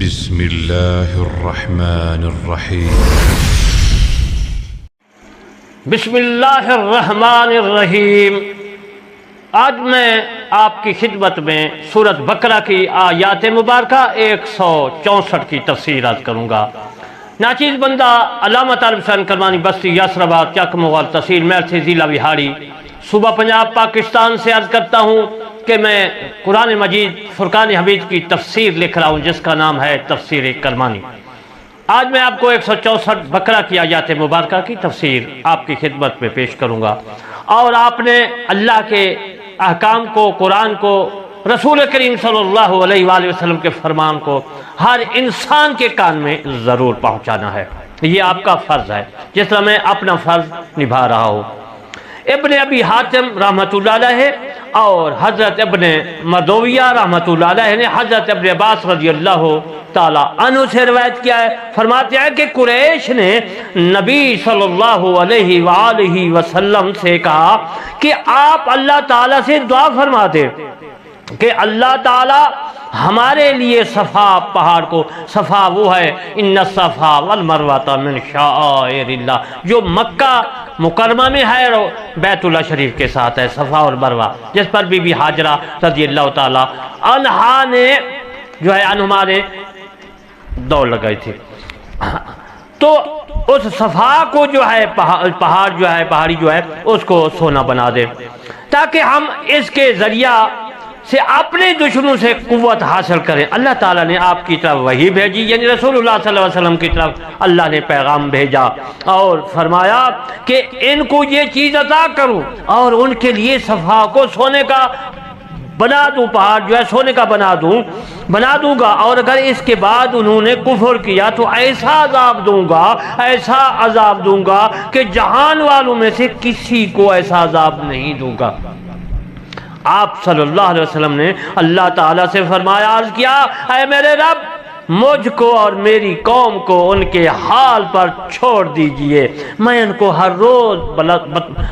بسم اللہ الرحمن الرحیم بسم اللہ الرحمن الرحیم۔ آج میں آپ کی خدمت میں سورۃ بقرہ کی آیات مبارکہ 164 کی تفسیر عرض کروں گا۔ ناچیز بندہ علامہ طالب حسین کرمانی بستی یاسرآباد چک مغل تحصیل مہر سے ضلع بہاڑی صوبہ پنجاب پاکستان سے عرض کرتا ہوں کہ میں قرآن مجید فرقان حمید کی تفسیر لکھ رہا ہوں جس کا نام ہے تفسیر کرمانی۔ آج میں آپ کو 164 بقرہ کی آیات مبارکہ کی تفسیر آپ کی خدمت میں پیش کروں گا، اور آپ نے اللہ کے احکام کو، قرآن کو، رسول کریم صلی اللہ علیہ وآلہ وسلم کے فرمان کو ہر انسان کے کان میں ضرور پہنچانا ہے۔ یہ آپ کا فرض ہے جس طرح میں اپنا فرض نبھا رہا ہوں۔ ابن ابی حاتم رحمۃ اللہ علیہ اور حضرت ابن مردویہ رحمۃ اللہ علیہ نے حضرت ابن عباس رضی اللہ تعالیٰ عنہ سے روایت کیا ہے، فرماتے ہیں کہ قریش نے نبی صلی اللہ علیہ وآلہ وسلم سے کہا کہ آپ اللہ تعالیٰ سے دعا فرما دیں کہ اللہ تعالیٰ ہمارے لیے صفا پہاڑ کو، صفا وہ ہے ان الصفا والمروہ من شعائر اللہ، جو مکہ مکرمہ میں ہے اور بیت اللہ شریف کے ساتھ ہے، صفا اور مروہ، جس پر بی بی حاجرہ رضی اللہ تعالی عنہا نے جو ہے عنہما نے دوڑ لگائی تھی۔ تو اس صفا کو جو ہے پہاڑ جو ہے، پہاڑی جو ہے، اس کو سونا بنا دے تاکہ ہم اس کے ذریعہ سے اپنے دشمنوں سے قوت حاصل کریں۔ اللہ تعالیٰ نے آپ کی طرف وحی بھیجی، یعنی رسول اللہ صلی اللہ علیہ وسلم کی طرف اللہ نے پیغام بھیجا اور فرمایا کہ ان کو یہ چیز عطا کروں اور ان کے لیے صفا کو سونے کا بنا دوں، پہاڑ جو ہے سونے کا بنا دوں گا، اور اگر اس کے بعد انہوں نے کفر کیا تو ایسا عذاب دوں گا کہ جہان والوں میں سے کسی کو ایسا عذاب نہیں دوں گا۔ آپ صلی اللہ علیہ وسلم نے اللہ تعالیٰ سے فرمایا، عرض کیا، اے میرے رب، مجھ کو اور میری قوم کو ان کے حال پر چھوڑ دیجئے، میں ان کو ہر روز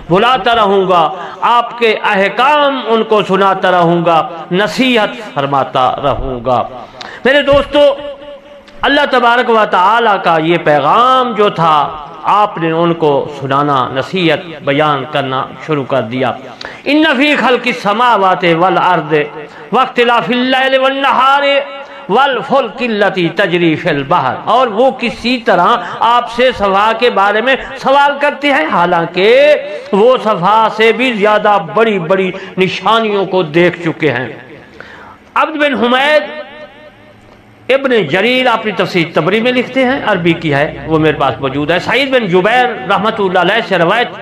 بلاتا رہوں گا، آپ کے احکام ان کو سناتا رہوں گا، نصیحت فرماتا رہوں گا۔ میرے دوستو، اللہ تبارک و تعالیٰ کا یہ پیغام جو تھا آپ نے ان کو سنانا، نصیحت بیان کرنا شروع کر دیا۔ ان فی خلق السماوات والارض واختلاف اللیل والنہار والفلک التی تجری فی البحر، اور وہ کسی طرح آپ سے صفا کے بارے میں سوال کرتے ہیں، حالانکہ وہ صفا سے بھی زیادہ بڑی بڑی نشانیوں کو دیکھ چکے ہیں۔ عبد بن حمید ابن جریر اپنی تفسیر طبری میں لکھتے ہیں، عربی کی ہے، وہ میرے پاس موجود ہے۔ سعید بن جبیر رحمۃ اللہ علیہ سے روایت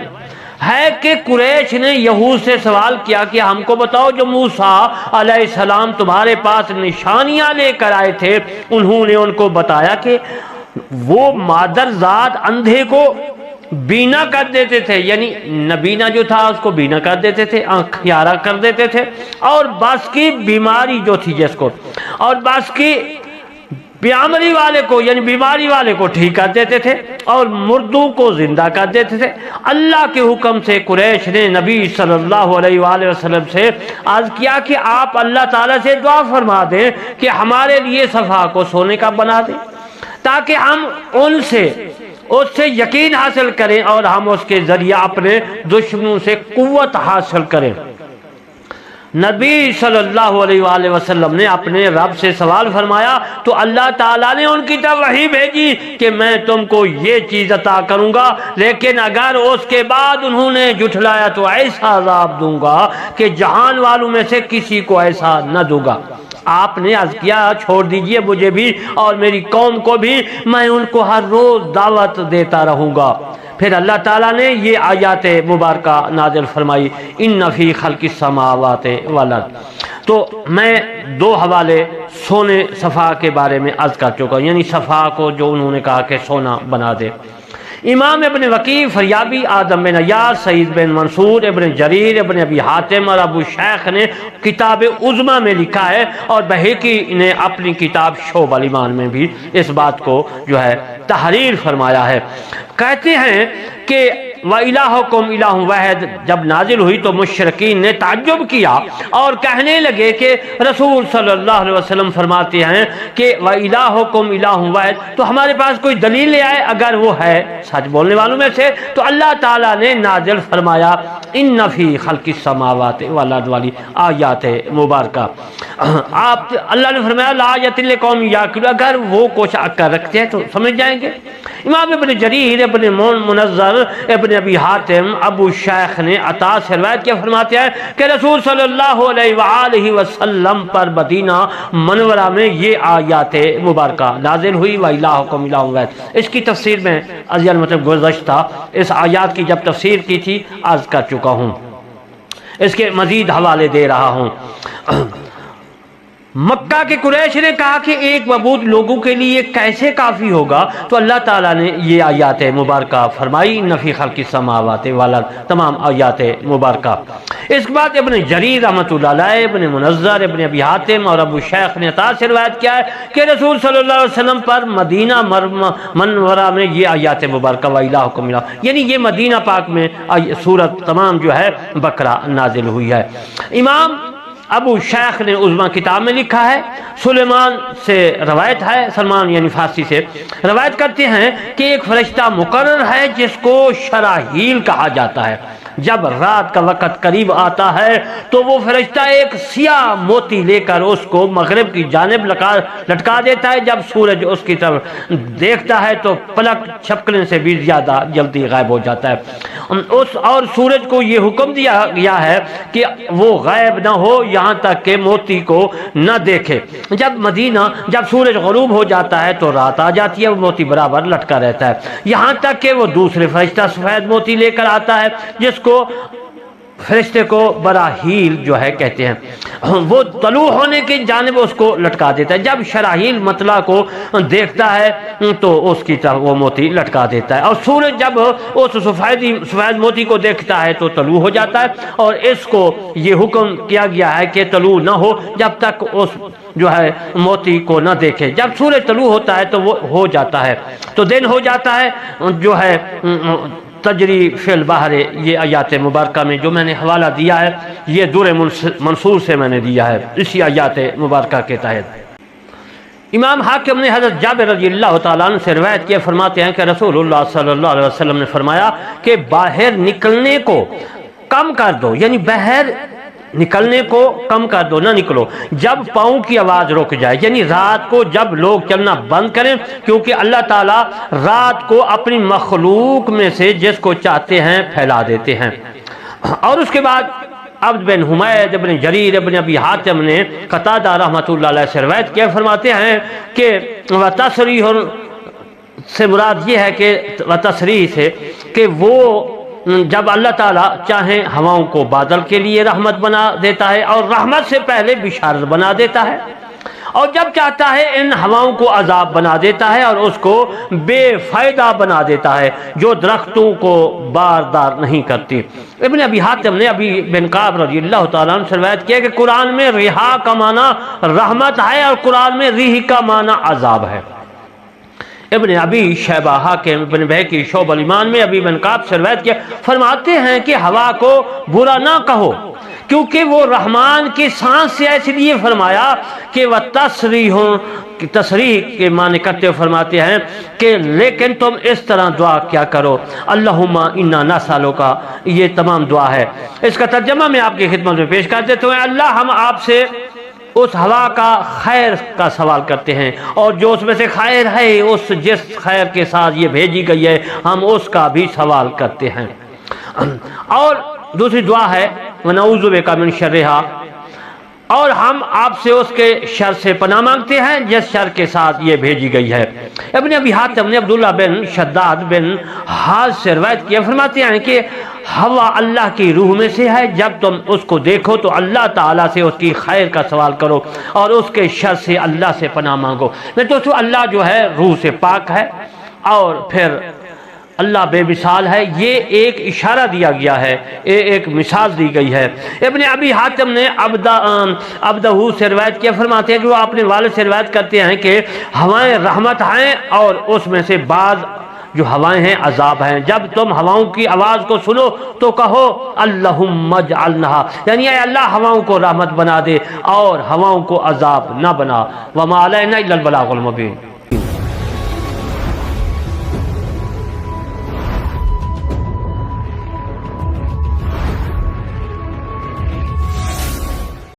ہے کہ قریش نے یہود سے سوال کیا کہ ہم کو بتاؤ، جو موسیٰ علیہ السلام تمہارے پاس نشانیاں لے کر آئے تھے، انہوں نے ان کو بتایا کہ وہ مادرزاد اندھے کو بینا کر دیتے تھے، یعنی نبینا جو تھا اس کو بینا کر دیتے تھے، آنکھ یارہ کر دیتے تھے، اور بس کی بیماری جو تھی جس کو، اور بس کی بیماری والے کو، یعنی بیماری والے کو ٹھیک کر دیتے تھے، اور مردوں کو زندہ کر دیتے تھے۔ اللہ کے حکم سے قریش نے نبی صلی اللہ علیہ وآلہ وسلم سے عرض کیا کہ آپ اللہ تعالیٰ سے دعا فرما دیں کہ ہمارے لیے صفا کو سونے کا بنا دیں تاکہ ہم اس سے یقین حاصل کریں اور ہم اس کے ذریعہ اپنے دشمنوں سے قوت حاصل کریں۔ نبی صلی اللہ علیہ وآلہ وسلم نے اپنے رب سے سوال فرمایا تو اللہ تعالیٰ نے ان کی طرف وحی بھیجی کہ میں تم کو یہ چیز عطا کروں گا، لیکن اگر اس کے بعد انہوں نے جھٹلایا تو ایسا عذاب دوں گا کہ جہان والوں میں سے کسی کو ایسا نہ دوں گا۔ آپ نے عرض کیا، چھوڑ دیجئے مجھے بھی اور میری قوم کو بھی، میں ان کو ہر روز دعوت دیتا رہوں گا۔ پھر اللہ تعالیٰ نے یہ آیات مبارکہ نازل فرمائی، ان فی خلق السماوات والارض۔ تو میں دو حوالے سونے صفا کے بارے میں عرض کر چکا، یعنی صفا کو جو انہوں نے کہا کہ سونا بنا دے۔ امام ابن وقی، فریابی، آدم بن ایاس، سعید بن منصور، ابن جریر، ابن ابی حاتم اور ابو شیخ نے کتاب عظمیٰ میں لکھا ہے، اور بہقی نے اپنی کتاب شعب الایمان میں بھی اس بات کو جو ہے تحریر فرمایا ہے۔ کہتے ہیں کہ وَإِلَٰهُكُمْ إِلَٰهٌ وَاحِدٌ جب نازل ہوئی تو مشرکین نے تعجب کیا اور کہنے لگے کہ رسول صلی اللہ علیہ وسلم فرماتے ہیں کہ وَإِلَٰهُكُمْ إِلَٰهٌ وَاحِدٌ، تو ہمارے پاس کوئی دلیل لے آئے اگر وہ ہے سچ بولنے والوں میں سے۔ تو اللہ تعالیٰ نے نازل فرمایا ان فی خلق السماوات والارض والی آیات مبارکہ۔ آپ اللہ نے فرمایا لآیۃ لقوم یعقلون، اگر وہ کچھ عقل رکھتے ہیں تو سمجھ جائیں گے۔ امام ابن جریر، ابن منذر، ابن ابی حاتم، ابو شیخ نے عطا سے روایت کیا فرماتے ہیں کہ رسول صلی اللہ علیہ وآلہ وسلم پر مدینہ منورہ میں یہ آیات مبارکہ نازل ہوئی وَإِلَٰهُكُمْ إِلَٰهٌ وَاحِدٌ۔ اس کی تفسیر میں ازیال مطلب گزشتہ اس آیات کی جب تفسیر کی تھی عرض کر چکا ہوں، اس کے مزید حوالے دے رہا ہوں۔ مکہ کے قریش نے کہا کہ ایک معبود لوگوں کے لیے کیسے کافی ہوگا، تو اللہ تعالیٰ نے یہ آیات مبارکہ فرمائی نفی خلق السماوات والارض، تمام آیات مبارکہ۔ اس کے بعد ابن جریر رحمۃ اللہ علیہ، ابن منذر، ابن ابی حاتم اور ابو شیخ نے عطا سے روایت کیا ہے کہ رسول صلی اللہ علیہ وسلم پر مدینہ منورہ میں یہ آیات مبارکہ وَإِلَٰهُكُمْ إِلَٰهٌ، یعنی یہ مدینہ پاک میں سورت تمام جو ہے بقرہ نازل ہوئی ہے۔ امام ابو شیخ نے عظمیٰ کتاب میں لکھا ہے، سلیمان سے روایت ہے، سلمان یعنی فارسی سے روایت کرتے ہیں کہ ایک فرشتہ مقرر ہے جس کو شراحیل کہا جاتا ہے۔ جب رات کا وقت قریب آتا ہے تو وہ فرشتہ ایک سیاہ موتی لے کر اس کو مغرب کی جانب لٹکا دیتا ہے۔ جب سورج اس کی طرف دیکھتا ہے تو پلک چھپکنے سے بھی زیادہ جلدی غائب ہو جاتا ہے۔ اور سورج کو یہ حکم دیا گیا ہے کہ وہ غائب نہ ہو یہاں تک کہ موتی کو نہ دیکھے۔ جب سورج غروب ہو جاتا ہے تو رات آ جاتی ہے، وہ موتی برابر لٹکا رہتا ہے یہاں تک کہ وہ دوسرے فرشتہ سفید موتی لے کر آتا ہے جس کو فرشتے کو براہیل جو ہے کہتے ہیں، وہ طلوع ہونے کی جانب اس کو لٹکا دیتا ہے۔ جب شراحیل مطلع کو دیکھتا ہے تو اس کی طرف وہ موتی لٹکا دیتا ہے، اور سورج جب اس سفید موتی کو دیکھتا ہے تو طلوع ہو جاتا ہے، اور اس کو یہ حکم کیا گیا ہے کہ طلوع نہ ہو جب تک اس جو ہے موتی کو نہ دیکھے۔ جب سورج طلوع ہوتا ہے تو وہ ہو جاتا ہے، تو دن ہو جاتا ہے جو ہے تجری فی البحر۔ یہ آیات مبارکہ میں جو میں نے حوالہ دیا ہے یہ دور منصور سے میں نے دیا ہے اسی آیات مبارکہ کے تحت۔ امام حاکم نے حضرت جابر رضی اللہ تعالیٰ عنہ سے روایت کیا، فرماتے ہیں کہ رسول اللہ صلی اللہ علیہ وسلم نے فرمایا کہ باہر نکلنے کو کم کر دو، یعنی باہر نکلنے کو کم کر دو، نہ نکلو جب پاؤں کی آواز رک جائے، یعنی رات کو جب لوگ چلنا بند کریں، کیونکہ اللہ تعالیٰ رات کو اپنی مخلوق میں سے جس کو چاہتے ہیں پھیلا دیتے ہیں۔ اور اس کے بعد عبد بن حمید، ابن جریر، ابن ابی حاتم نے قتادہ رحمۃ اللہ علیہ سے روایت کیا، فرماتے ہیں کہ وتصریح سے مراد یہ ہے کہ وتصریح سے کہ وہ جب اللہ تعالیٰ چاہیں ہواؤں کو بادل کے لیے رحمت بنا دیتا ہے اور رحمت سے پہلے بشارت بنا دیتا ہے، اور جب چاہتا ہے ان ہواؤں کو عذاب بنا دیتا ہے اور اس کو بے فائدہ بنا دیتا ہے جو درختوں کو باردار نہیں کرتی۔ ابن ابی حاتم نے ابی بن کعب رضی اللہ تعالیٰ عنہ سے روایت کیا کہ قرآن میں ریحا کا معنی رحمت ہے اور قرآن میں ریح کا معنی عذاب ہے۔ ابن ابی شیبہ حاکم، ابن بہقی شعب الایمان میں ابی بن کعب سے روایت کیا، فرماتے ہیں کہ ہوا کو برا نہ کہو کیونکہ وہ رحمان کی سانس سے، اس لیے فرمایا کہ وہ تصریح کے معنی کرتے ہوئے فرماتے ہیں کہ لیکن تم اس طرح دعا کیا کرو، اللہم انا نسألک، یہ تمام دعا ہے۔ اس کا ترجمہ میں آپ کی خدمت میں پیش کر دیتا ہوں، اللہ ہم آپ سے اس ہوا کا خیر کا سوال کرتے ہیں، اور جو اس میں سے خیر ہے اس جس خیر کے ساتھ یہ بھیجی گئی ہے ہم اس کا بھی سوال کرتے ہیں۔ اور دوسری دعا ہے وَنَعُوذُ بِكَ مِن شَرِّهَا، اور ہم آپ سے اس کے شر سے پناہ مانگتے ہیں جس شر کے ساتھ یہ بھیجی گئی ہے۔ ابن ابی حاتم نے عبداللہ بن شداد بن حاز سے روایت کیا، فرماتے ہیں کہ ہوا اللہ کی روح میں سے ہے، جب تم اس کو دیکھو تو اللہ تعالیٰ سے اس کی خیر کا سوال کرو اور اس کے شر سے اللہ سے پناہ مانگو۔ میں تو اللہ جو ہے روح سے پاک ہے اور پھر اللہ بے مثال ہے، یہ ایک اشارہ دیا گیا ہے، ایک مثال دی گئی ہے۔ ابن ابی حاتم نے عبدہ سے روایت کیا، فرماتے ہیں کہ وہ اپنے والد سے روایت کرتے ہیں کہ ہوائیں رحمت ہیں اور اس میں سے بعض جو ہوائیں ہیں عذاب ہیں۔ جب تم ہواؤں کی آواز کو سنو تو کہو اللہم اجعلنہا، یعنی اے اللہ ہواؤں کو رحمت بنا دے اور ہواؤں کو عذاب نہ بنا۔ وما علینا الا البلاغ المبین۔